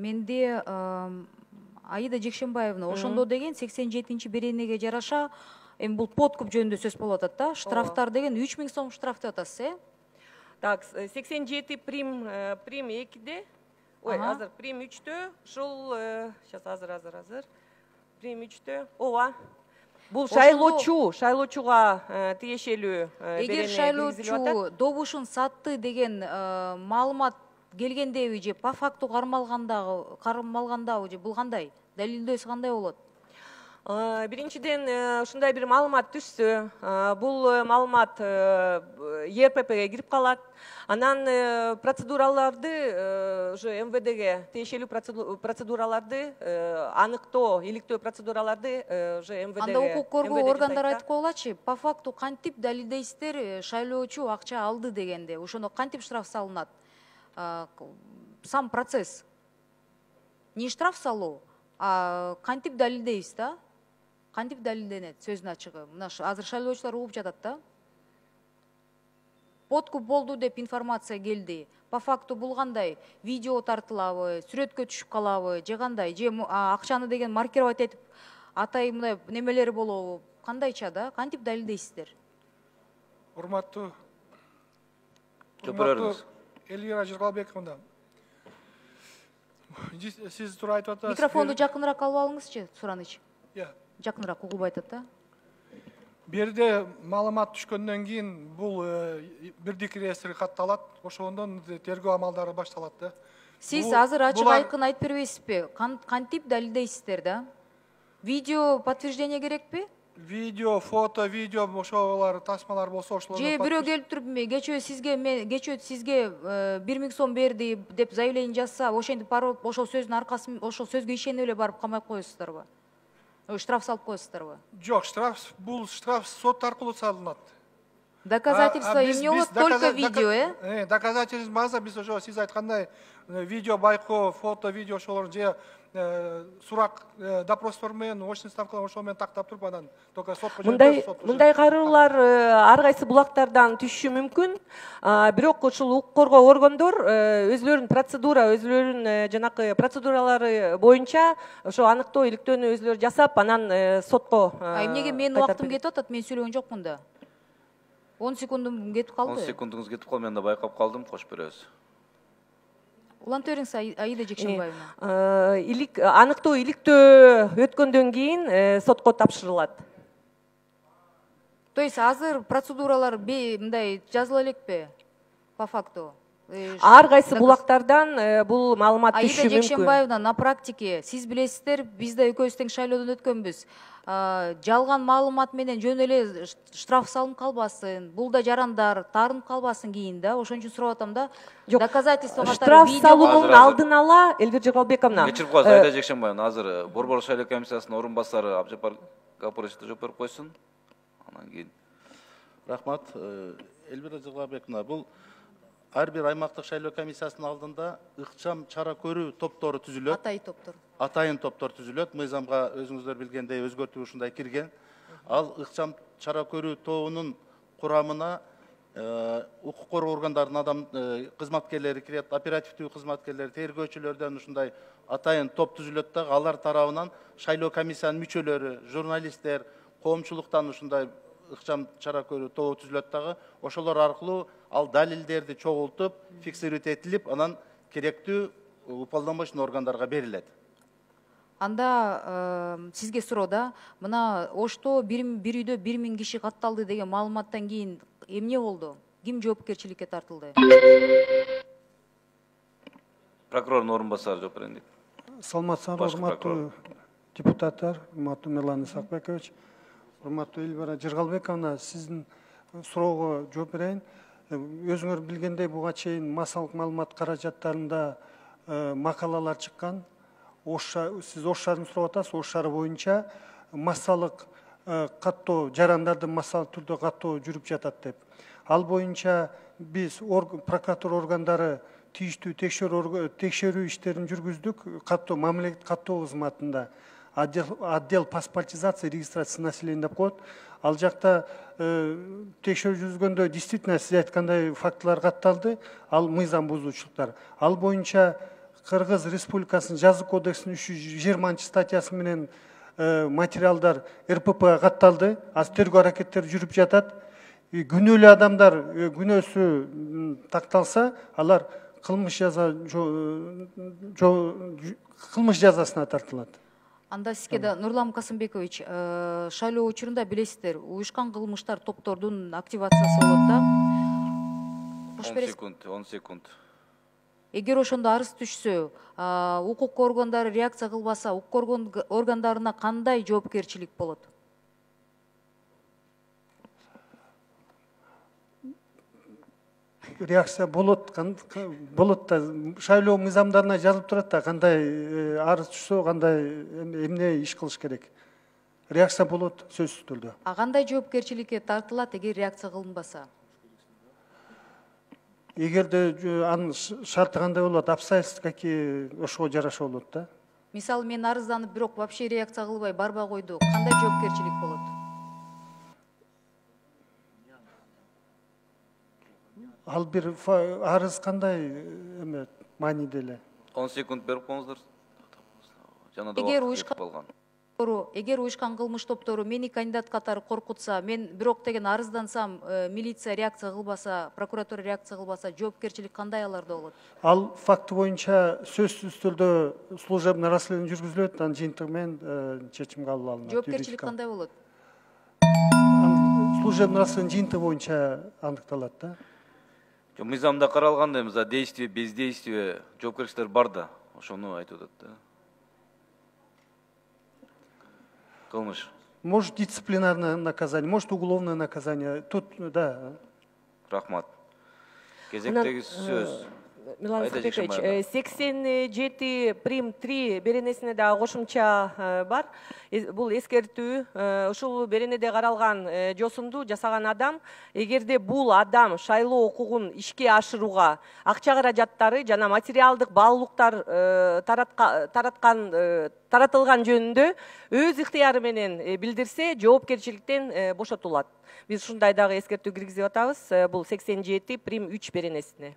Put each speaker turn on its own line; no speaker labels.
менде Аида Жекшенбаевна ошондо деген 87-беренеге жараша эми бул подкуп жөнүндө сөз болуп атат да. Штрафтар деген 3000 сом штраф деп атасыз,
Так, 87 прим 2-де, ой, азыр прим 3-тө, ушул сейчас азыр прим 3-тө. Ооба. Бул шайлоочуга тиешелүү
эгер шайлоочу добушун сатты деген маалымат келгендеби же по факту кармалгандабы же бул кандай? Далилдөөсү кандай болот?
Биринчиден ушундай бир маалымат түшсө, бул маалымат ЕРППге кирип калат. Анан процедураларды уже МВДге тиешелүү процедураларды аныктоо, иликтөө процедураларды уже МВДге.
Анда укук коргоо органдары айтып койгулачы, по факту кантип далилдейсиздер шайлоочу акча алды дегенде, ошондо кантип штраф салынат? Сам процесс. Не штраф салуу, а кантип далилдейбиз да? Кантип далилденет сөздүн ачыгы? Мына азыр шайлоочулар угуп жатат да. Подкуп болду деп информация келди. По факту бул кандай? Видео тартылабы, сүрөткө түшүп калабы, же кандай? Же акчаны деген маркировать этип атай мындай немелери болобу? Кандайча да? Кантип далилдейсиздер?
Урматтуу Эльвира Жыргалбековна. Сиз туура айтып атасыз.
Микрофонду жакыныраак алып алыңызчы, Сураныч. Жакыныраак угулбай атат да.
Берде маалымат түшкөндөн кийин бул бирдик реестрге катталат, ошондон тергөө амалдары башталат да.
Сиз азыр ачык айкын айтып бербейсизби? Кантип далилдейсиздер да? Видео подтверждение керекпи?
Видео, фото, видео ошолор тасмалар болсо ошолор.
Же бирөө келип туруп кечөө сизге 1000 сом берди деп заявление жазса, ошентип барып ошол сөздүн аркасы ошол сөзгө ишенип эле барып камай коесуздарбы? Штраф салып коесуздарбы?
Жок, бул штраф сот аркылуу салынат.
Доказательство эмне болот? Только видео,
Доказательство база биз ошо сиз айткандай видео байкоо, фото, видео ошолор же сурак допростор менен очный ставкалар ошол менен тактап туруп анан только сотко
мындай кайрылуулар ар кайсы булактардан түшүшү мүмкүн. Бирок ушул укук коргоо органдор өзлөрүнүн өзлөрүнүн жанакы процедуралары боюнча ошо аныктоо, иликтөөнү өзлөрү жасап, анан сотко.
Эмнеге менин убактым кетип атат? Мен сүйлөгөн жокмун да. 10 секундум кетип калды.
10 секундуңуз кетип калды, мен да байкап калдым, кош беребиз.
Улантып бериңиз, Аида Жекшенбаевна.
Аныктоо, иликтөө өткөндөн кийин сотко тапшырылат.
То есть азыр процедуралар мындай жазыла элекпи по факту?
Ар кайсы булактардан бул маалымат түшүшү мүмкүн.
Аида Жекшенбаевна, на практике сиз билесиздер, биз да экөөбүз тең шайлоодон өткөнбүз. Жалган маалымат менен жөн эле штраф салынып калбасын, бул да жарандар таарынып калбасын кийин да, ошон үчүн сурап атам да. Доказательство катары
штраф салуунун алдын ала Эльвира Жыргалбековна.
Кечирип коесуз, Аида Жекшенбаевна, азыр Борбор шайлоо комиссиясынын орун басары Абжапар Гапуровичке жооп берип койсун. Анан кийин.
Рахмат, Эльвира Жыргалбековна, бул ар бир аймактык шайлоо комиссиясынын алдында ыкчам чара көрүү топтору түзүлөт. Атайын топтор түзүлөт. Мыйзамга өзүңүздөр билгендей өзгөртүү ушундай кирген. Ал ыкчам чара көрүү тобунун курамына укук коргоо органдарынын кызматкерлери кирет, оперативдүү кызматкерлер, тергөөчүлөрдөн ушундай атайын топ түзүлөт да, алар тарабынан шайлоо комиссиянын мүчөлөрү, журналисттер, коомчулуктан ушундай ыкчам чара көрүү тобу түзүлөт дагы. Ошолор аркылуу ал далилдерди чогултуп, фиксировать этилип, анан керектүү уполномоченный органдарга берилет.
Анда сизге суроо да, мына Ошто бир үйдө 1000 киши катталды деген маалыматтан кийин эмне болду? Ким жоопкерчиликке тартылды?
Прокурордун орун басары жооп берейин дейт.
Саламатсыздар, урматтуу депутаттар, урматтуу Мелани Сакбекович, урматтуу Эльвира Жыргалбековна, сиздин суроого жооп берейин. Өзүңөр билгендей, буга чейин массалык маалымат каражаттарында макалалар чыккан. Сиз Ош шаарын сурап атасыз, Ош шаары боюнча массалык каттоо, жарандарды массалык түрдө каттоо жүрүп жатат деп. Ал боюнча биз прокуратура органдары тийиштүү текшерүү иштерин жүргүздүк. Мамлекеттик каттоо кызматында отдел паспортизации и регистрации населения деп коет. Ал жакта текшерүү жүргүзгөндө действительно сиз айткандай фактылар катталды. Ал мыйзам бузуучулуктар. Ал боюнча Кыргыз Республикасынын жазык кодексинин 320 статьясы менен материалдар РПП катталды. Азыр тергөө аракеттери жүрүп жатат. Күнөөлүү адамдар күнөөсү такталса, алар кылмыш жазасына тартылат.
Анда сизге да Нурлан Касымбекович, шайлоо учурунда билесиздер, уюшкан кылмыштар топтордун активациясы болот да.
10 секунд.
Эгер ошондо арыз түшсө, укук органдары реакция кылбаса, укук органдарына кандай жоопкерчилик болот?
Реакция болот да, шайлоо мыйзамдарына жазылып турат да, кандай арыз түшсө, кандай эмне иш кылыш керек. Реакция болот сөзсүз түрдө.
Кандай жоопкерчиликке тартылат эгер реакция кылынбаса?
Эгерде анын шарты кандай болот, обстоятельства какие, ошого жараша болот да.
Мисалы, мен арызданып, бирок вообще реакция кылбай барбай койду. Кандай жоопкерчилик болот?
Ал бир арыз кандай эме мааниде эле.
10 секунд берип коюңуздар. Жана да эгер
уюшкан кылмыш топтору мени кандидат катары коркутса, мен бирок деген арыздансам, милиция реакция кылбаса, прокуратура реакция кылбаса, жоопкерчилик кандай аларда болот?
Ал факты боюнча сөзсүз түрдө служебный расследование жүргүзүлөт, анын жыйынтыгы менен чечим кабыл алынат.
Жоопкерчилик кандай болот?
Служебный расследование жыйынтыгы боюнча аныкталат да.
Мыйзамда каралгандай, за действие, бездействие жоопкерчиликтер бар да, ошону айтып атат да. Кылмыш.
Может дисциплинарное наказание, может уголовное наказание. Тут, да.
Рахмат. Кезектеги сөз.
Милан Сапекович, 87 прим 3 беренесине да кошумча бар. Бул эскертүү, ушул беренеде каралган жосумду жасаган адам, эгерде бул адам шайлоо укугун ишке ашырууга акча каражаттары жана материалдык баалуулуктар таратылган жөнүндө өз ыктыяры менен билдирсе, жоопкерчиликтен бошотулат. Биз ушундай дагы эскертүү киргизип атабыз, бул 87 прим 3 беренесине.